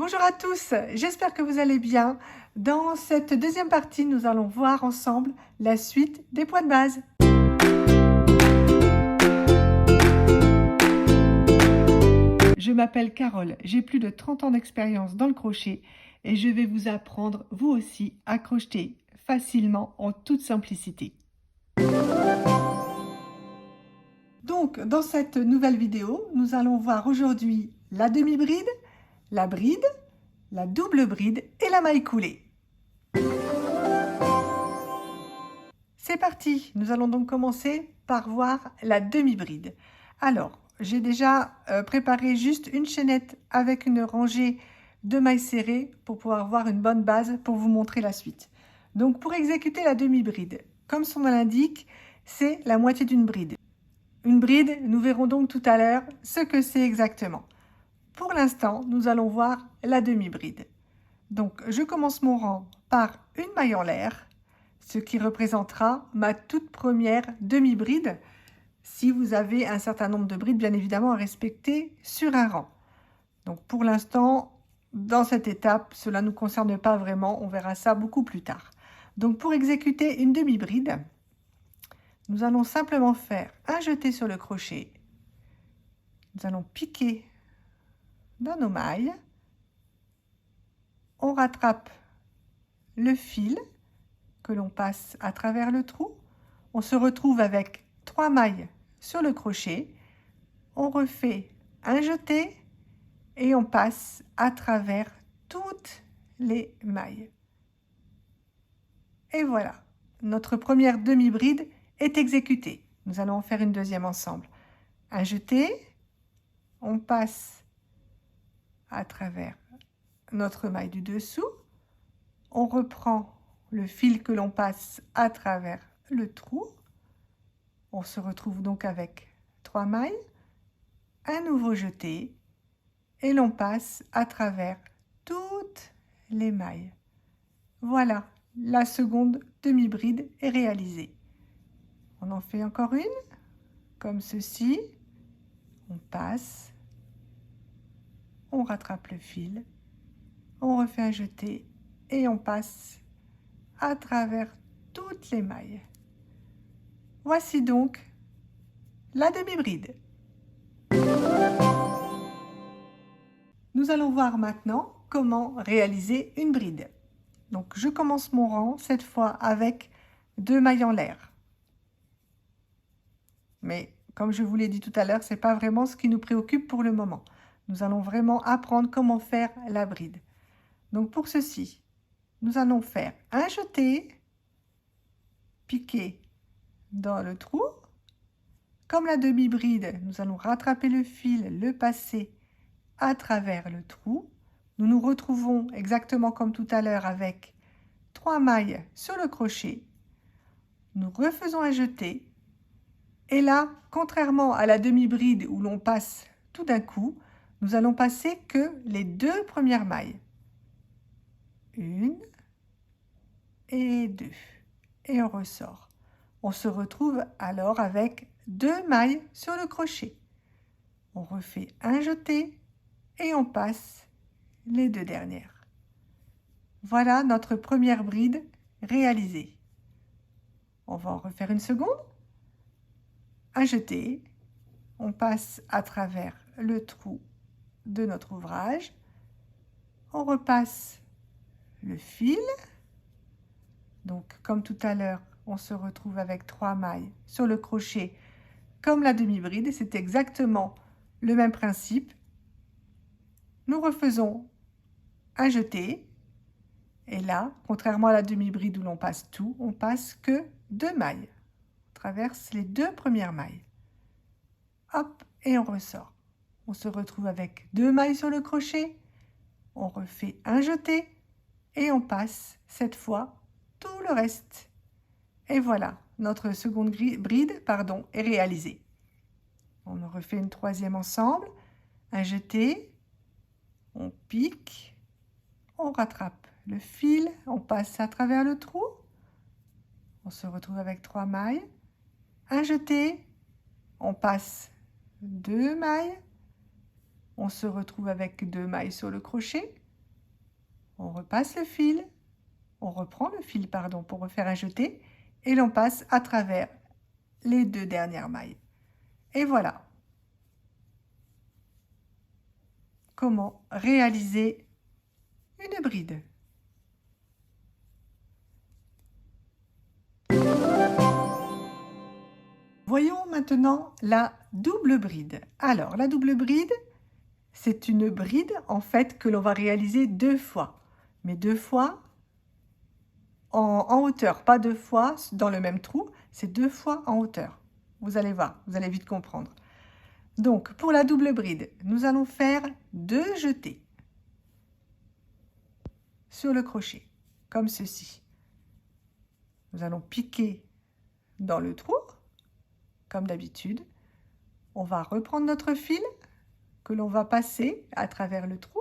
Bonjour à tous, j'espère que vous allez bien. Dans cette deuxième partie, nous allons voir ensemble la suite des points de base. Je m'appelle Carole, j'ai plus de 30 ans d'expérience dans le crochet et je vais vous apprendre, vous aussi, à crocheter facilement en toute simplicité. Donc, dans cette nouvelle vidéo, nous allons voir aujourd'hui la demi-bride, la bride, la double bride et la maille coulée. C'est parti, nous allons donc commencer par voir la demi-bride. Alors, j'ai déjà préparé juste une chaînette avec une rangée de mailles serrées pour pouvoir voir une bonne base pour vous montrer la suite. Donc pour exécuter la demi-bride, comme son nom l'indique, c'est la moitié d'une bride. Une bride, nous verrons donc tout à l'heure ce que c'est exactement. Pour l'instant, nous allons voir la demi-bride. Donc je commence mon rang par une maille en l'air, ce qui représentera ma toute première demi-bride, si vous avez un certain nombre de brides bien évidemment à respecter sur un rang. Donc pour l'instant, dans cette étape, cela ne nous concerne pas vraiment, on verra ça beaucoup plus tard. Donc pour exécuter une demi-bride, nous allons simplement faire un jeté sur le crochet, nous allons piquer dans nos mailles, on rattrape le fil que l'on passe à travers le trou, on se retrouve avec 3 mailles sur le crochet, on refait un jeté et on passe à travers toutes les mailles. Et voilà, notre première demi-bride est exécutée. Nous allons en faire une deuxième ensemble. Un jeté, on passe à travers notre maille du dessous, on reprend le fil que l'on passe à travers le trou, on se retrouve donc avec 3 mailles, un nouveau jeté et l'on passe à travers toutes les mailles. Voilà, la seconde demi-bride est réalisée. On en fait encore une, comme ceci. On passe, on rattrape le fil, on refait un jeté et on passe à travers toutes les mailles. Voici donc la demi-bride. Nous allons voir maintenant comment réaliser une bride. Donc je commence mon rang cette fois avec 2 mailles en l'air. Mais comme je vous l'ai dit tout à l'heure, ce n'est pas vraiment ce qui nous préoccupe pour le moment. Nous allons vraiment apprendre comment faire la bride. Donc pour ceci, nous allons faire un jeté, piquer dans le trou. Comme la demi-bride, nous allons rattraper le fil, le passer à travers le trou. Nous nous retrouvons exactement comme tout à l'heure avec 3 mailles sur le crochet. Nous refaisons un jeté. Et là, contrairement à la demi-bride où l'on passe tout d'un coup, nous allons passer que les 2 premières mailles. 1 et 2. Et on ressort. On se retrouve alors avec 2 mailles sur le crochet. On refait un jeté et on passe les 2 dernières. Voilà notre première bride réalisée. On va en refaire une seconde. Un jeté, on passe à travers le trou de notre ouvrage, on repasse le fil, donc comme tout à l'heure, on se retrouve avec 3 mailles sur le crochet comme la demi-bride, et c'est exactement le même principe. Nous refaisons un jeté, et là, contrairement à la demi-bride où l'on passe tout, on passe que 2 mailles. On traverse les 2 premières mailles. Hop, et on ressort. On se retrouve avec 2 mailles sur le crochet, on refait un jeté et on passe cette fois tout le reste. Et voilà, notre seconde bride est réalisée. On en refait une troisième ensemble, un jeté, on pique, on rattrape le fil, on passe à travers le trou, on se retrouve avec 3 mailles, un jeté, on passe 2 mailles, on se retrouve avec 2 mailles sur le crochet, On repasse le fil, on reprend le fil, pardon, pour refaire un jeté, et l'on passe à travers les 2 dernières mailles. Et voilà comment réaliser une bride. Voyons maintenant la double bride. Alors, la double bride, c'est une bride en fait que l'on va réaliser 2 fois, mais 2 fois en hauteur, pas 2 fois dans le même trou, c'est 2 fois en hauteur. Vous allez voir, vous allez vite comprendre. Donc, pour la double bride, nous allons faire 2 jetés sur le crochet, comme ceci. Nous allons piquer dans le trou, comme d'habitude. On va reprendre notre fil que l'on va passer à travers le trou,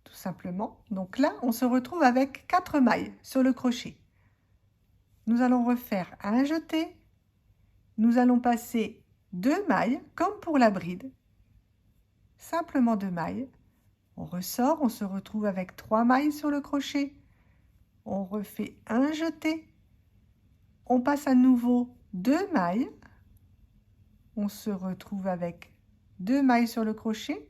tout simplement. Donc là, on se retrouve avec 4 mailles sur le crochet. Nous allons refaire un jeté. Nous allons passer 2 mailles, comme pour la bride. Simplement 2 mailles. On ressort, on se retrouve avec 3 mailles sur le crochet. On refait un jeté. On passe à nouveau 2 mailles. On se retrouve avec 2 mailles sur le crochet.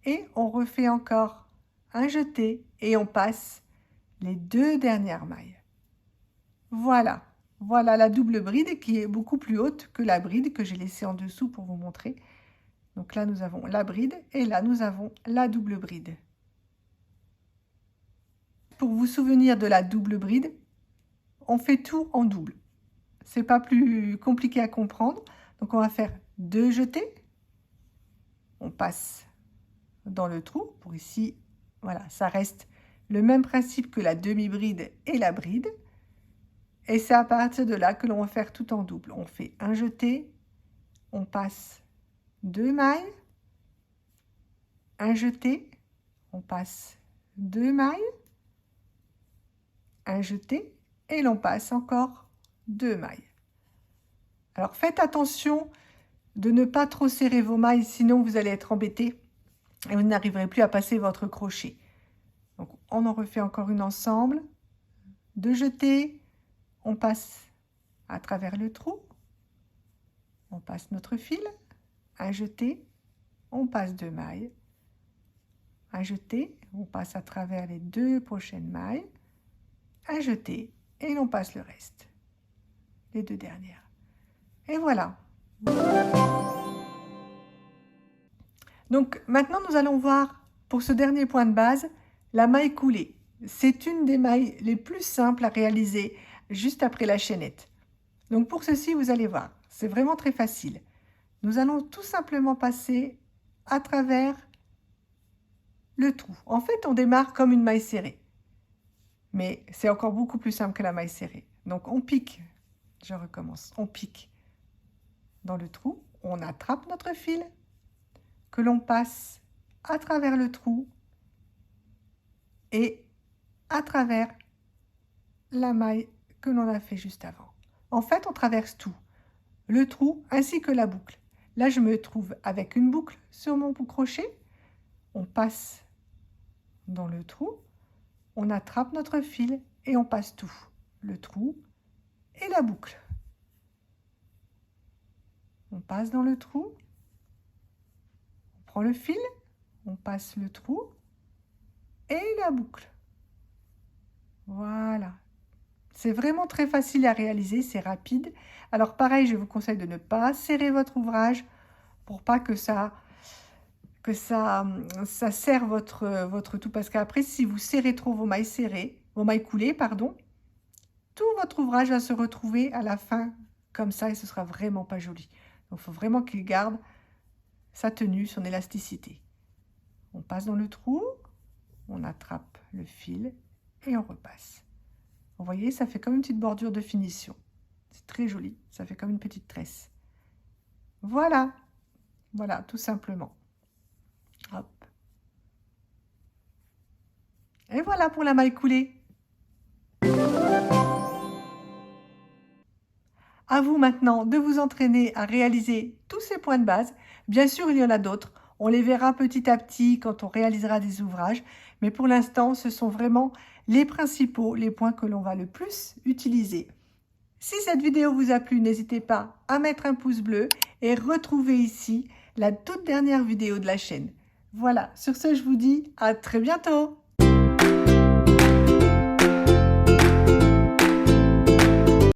Et on refait encore un jeté et on passe les 2 dernières mailles. Voilà, voilà la double bride qui est beaucoup plus haute que la bride que j'ai laissée en dessous pour vous montrer. Donc là, nous avons la bride et là, nous avons la double bride. Pour vous souvenir de la double bride, on fait tout en double. C'est pas plus compliqué à comprendre. Donc on va faire 2 jetés. On passe dans le trou pour ici. Voilà, ça reste le même principe que la demi-bride et la bride. Et c'est à partir de là que l'on va faire tout en double. On fait un jeté, on passe 2 mailles, un jeté, on passe 2 mailles, un jeté et l'on passe encore 2 mailles. Alors faites attention de ne pas trop serrer vos mailles, sinon vous allez être embêté et vous n'arriverez plus à passer votre crochet. Donc on en refait encore une ensemble, 2 jetés, on passe à travers le trou, on passe notre fil, un jeté, on passe 2 mailles, un jeté, on passe à travers les 2 prochaines mailles, un jeté et l'on passe le reste, les 2 dernières. Et voilà. Donc maintenant nous allons voir pour ce dernier point de base la maille coulée. C'est une des mailles les plus simples à réaliser juste après la chaînette. Donc pour ceci, vous allez voir, c'est vraiment très facile. Nous allons tout simplement passer à travers le trou. En fait, on démarre comme une maille serrée. Mais c'est encore beaucoup plus simple que la maille serrée. Donc on pique, je recommence, on pique dans le trou, on attrape notre fil, que l'on passe à travers le trou et à travers la maille que l'on a fait juste avant. En fait, on traverse tout, le trou ainsi que la boucle. Là, je me trouve avec une boucle sur mon crochet. On passe dans le trou, on attrape notre fil et on passe tout, le trou et la boucle. On passe dans le trou, on prend le fil, on passe le trou et la boucle. Voilà. C'est vraiment très facile à réaliser, c'est rapide. Alors pareil, je vous conseille de ne pas serrer votre ouvrage pour pas que ça serre votre tout. Parce qu'après, si vous serrez trop vos mailles coulées, pardon, tout votre ouvrage va se retrouver à la fin comme ça et ce sera vraiment pas joli. Donc il faut vraiment qu'il garde sa tenue, son élasticité. On passe dans le trou, on attrape le fil et on repasse. Vous voyez, ça fait comme une petite bordure de finition. C'est très joli, ça fait comme une petite tresse. Voilà, voilà, tout simplement. Hop. Et voilà pour la maille coulée. À vous maintenant de vous entraîner à réaliser tous ces points de base. Bien sûr, il y en a d'autres. On les verra petit à petit quand on réalisera des ouvrages, mais pour l'instant, ce sont vraiment les principaux, les points que l'on va le plus utiliser. Si cette vidéo vous a plu, n'hésitez pas à mettre un pouce bleu et retrouvez ici la toute dernière vidéo de la chaîne. Voilà, sur ce, je vous dis à très bientôt.